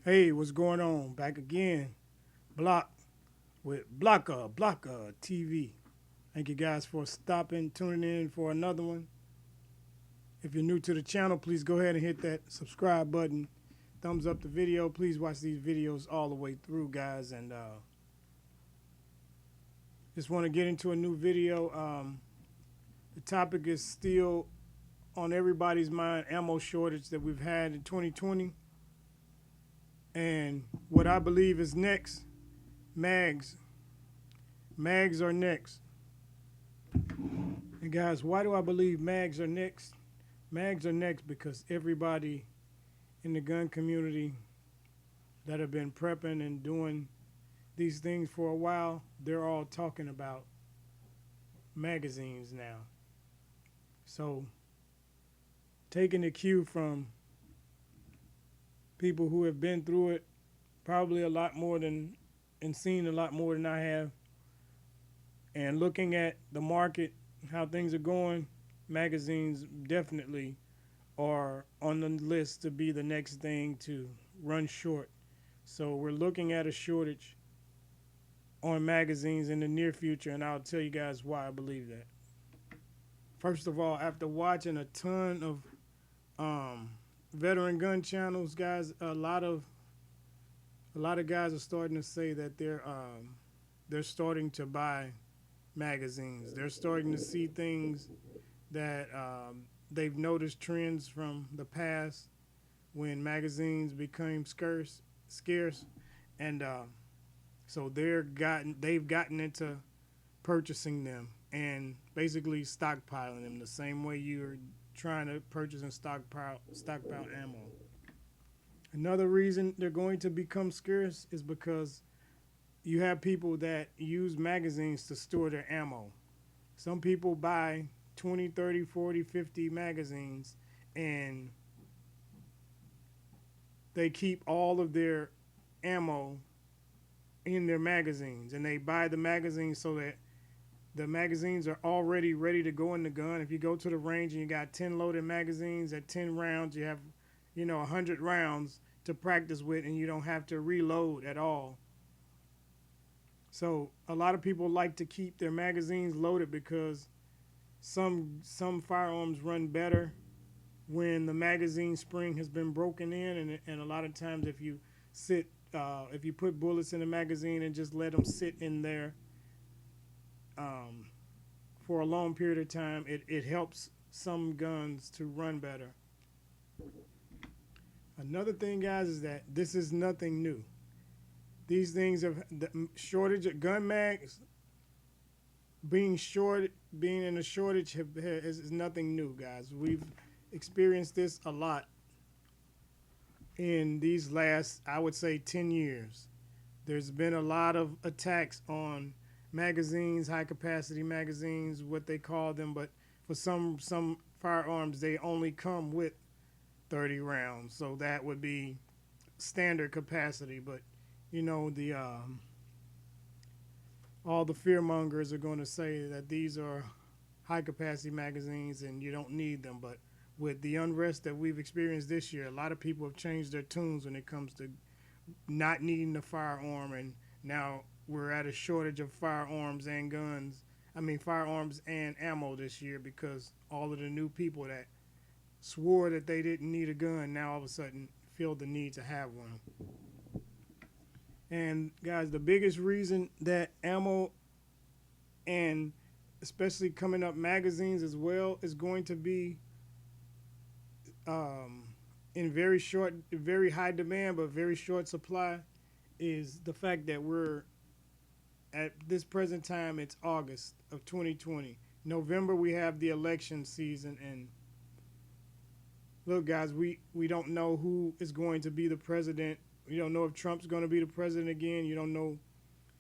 Hey, what's going on? Back again. Block with Blocka TV. Thank you guys for stopping, tuning in for another one. If you're new to the channel, please go ahead and hit that subscribe button. Thumbs up the video. Please watch these videos all the way through, guys. And just want to get into a new video. The topic is still on everybody's mind, ammo shortage that we've had in 2020. And what I believe is next, mags. Mags are next. And guys, why do I believe mags are next? Mags are next because everybody in the gun community that have been prepping and doing these things for a while, they're all talking about magazines now. So taking the cue from people who have been through it probably a lot more than and seen a lot more than I have, and looking at the market, how things are going, magazines definitely are on the list to be the next thing to run short. So we're looking at a shortage on magazines in the near future, and I'll tell you guys why I believe that. First of all, after watching a ton of veteran gun channels, guys, a lot of guys are starting to say that they're starting to buy magazines. They're starting to see things that they've noticed trends from the past when magazines became scarce, and so they've gotten into purchasing them and basically stockpiling them the same way you're trying to purchase and stockpile ammo. Another reason they're going to become scarce is because you have people that use magazines to store their ammo. Some people buy 20, 30, 40, 50 magazines, and they keep all of their ammo in their magazines, and they buy the magazines so that the magazines are already ready to go in the gun. If you go to the range and you got 10 loaded magazines at 10 rounds, you have 100 rounds to practice with, and you don't have to reload at all. So a lot of people like to keep their magazines loaded because some firearms run better when the magazine spring has been broken in, and a lot of times if you put bullets in a magazine and just let them sit in there for a long period of time, it helps some guns to run better. Another thing, guys, is that this is nothing new. These things of the shortage of gun mags being in a shortage is nothing new, guys. We've experienced this a lot in these last, I would say, 10 years. There's been a lot of attacks on magazines, high capacity magazines, what they call them, but for some firearms they only come with 30 rounds, so that would be standard capacity. But the all the fear mongers are going to say that these are high capacity magazines and you don't need them. But with the unrest that we've experienced this year, a lot of people have changed their tunes when it comes to not needing a firearm, and now we're at a shortage of firearms and guns. I mean, firearms and ammo this year because all of the new people that swore that they didn't need a gun now all of a sudden feel the need to have one. And guys, the biggest reason that ammo, and especially coming up magazines as well, is going to be in very high demand but very short supply is the fact that we're at this present time, it's August of 2020. November, we have the election season, and look, guys, we don't know who is going to be the president. We don't know if Trump's going to be the president again. You don't know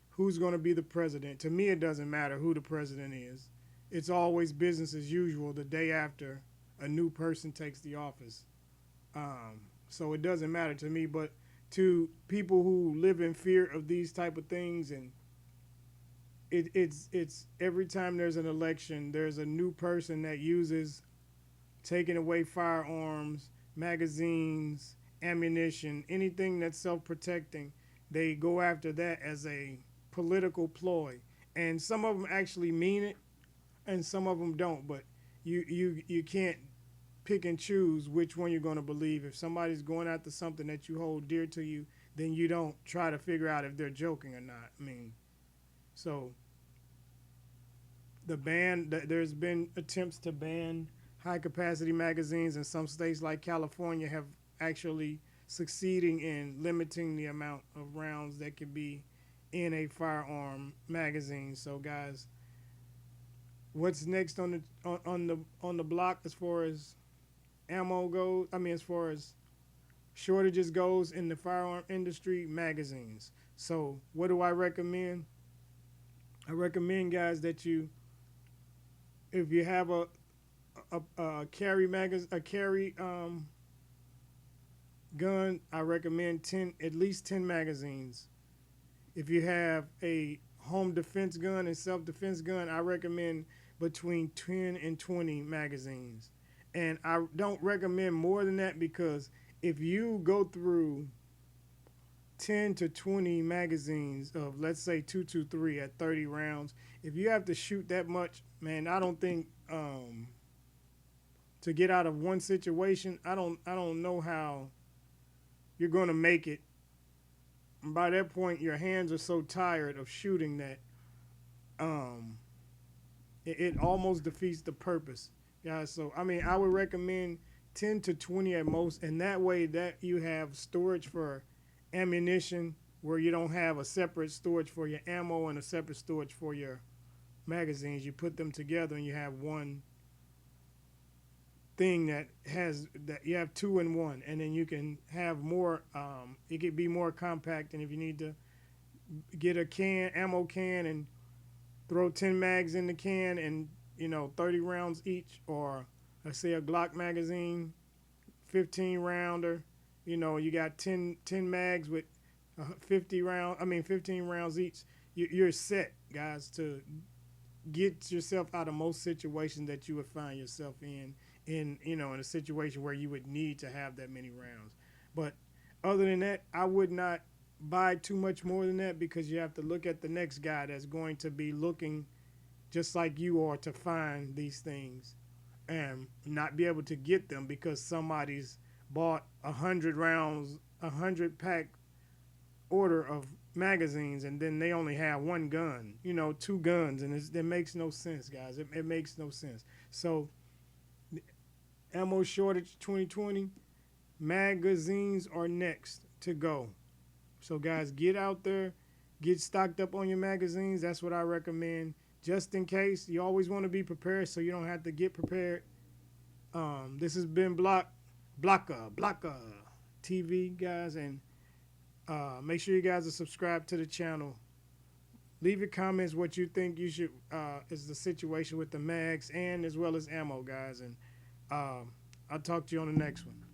who's going to be the president. To me, it doesn't matter who the president is. It's always business as usual the day after a new person takes the office. So it doesn't matter to me, but to people who live in fear of these type of things, and it's every time there's an election, there's a new person that uses taking away firearms, magazines, ammunition, anything that's self-protecting, they go after that as a political ploy. And some of them actually mean it, and some of them don't. But you can't pick and choose which one you're going to believe. If somebody's going after something that you hold dear to you, then you don't try to figure out if they're joking or not. I mean, so there's been attempts to ban high capacity magazines, and some states like California have actually succeeding in limiting the amount of rounds that can be in a firearm magazine. So guys, what's next on the block as far as ammo goes? I mean, as far as shortages goes in the firearm industry, magazines. So what do I recommend? I recommend, guys, that if you have a carry gun, I recommend at least 10 magazines. If you have a home defense gun and self-defense gun, I recommend between 10 and 20 magazines. And I don't recommend more than that, because if you go through 10 to 20 magazines of, let's say, 223 at 30 rounds, if you have to shoot that much, man, I don't think to get out of one situation, I don't know how you're going to make it. And by that point, your hands are so tired of shooting that it almost defeats the purpose. Yeah, so I mean, I would recommend 10 to 20 at most, and that way that you have storage for ammunition, where you don't have a separate storage for your ammo and a separate storage for your magazines. You put them together and you have one thing that you have two in one, and then you can have more. It could be more compact, and if you need to get a ammo can and throw 10 mags in the can, and 30 rounds each, or let's say a Glock magazine, 15 rounder, you got 10 mags with 15 rounds each. You're set, guys, to get yourself out of most situations that you would find yourself in a situation where you would need to have that many rounds. But other than that, I would not buy too much more than that, because you have to look at the next guy that's going to be looking just like you are to find these things and not be able to get them because somebody's bought 100 rounds, 100 pack order of magazines, and then they only have one gun, two guns, and it makes no sense, guys. It makes no sense. So ammo shortage 2020, magazines are next to go. So guys, get out there, get stocked up on your magazines. That's what I recommend, just in case. You always want to be prepared so you don't have to get prepared. This has been Blocka TV, guys, and make sure you guys are subscribed to the channel. Leave your comments what you think you should is the situation with the mags and as well as ammo, guys, and I'll talk to you on the next one.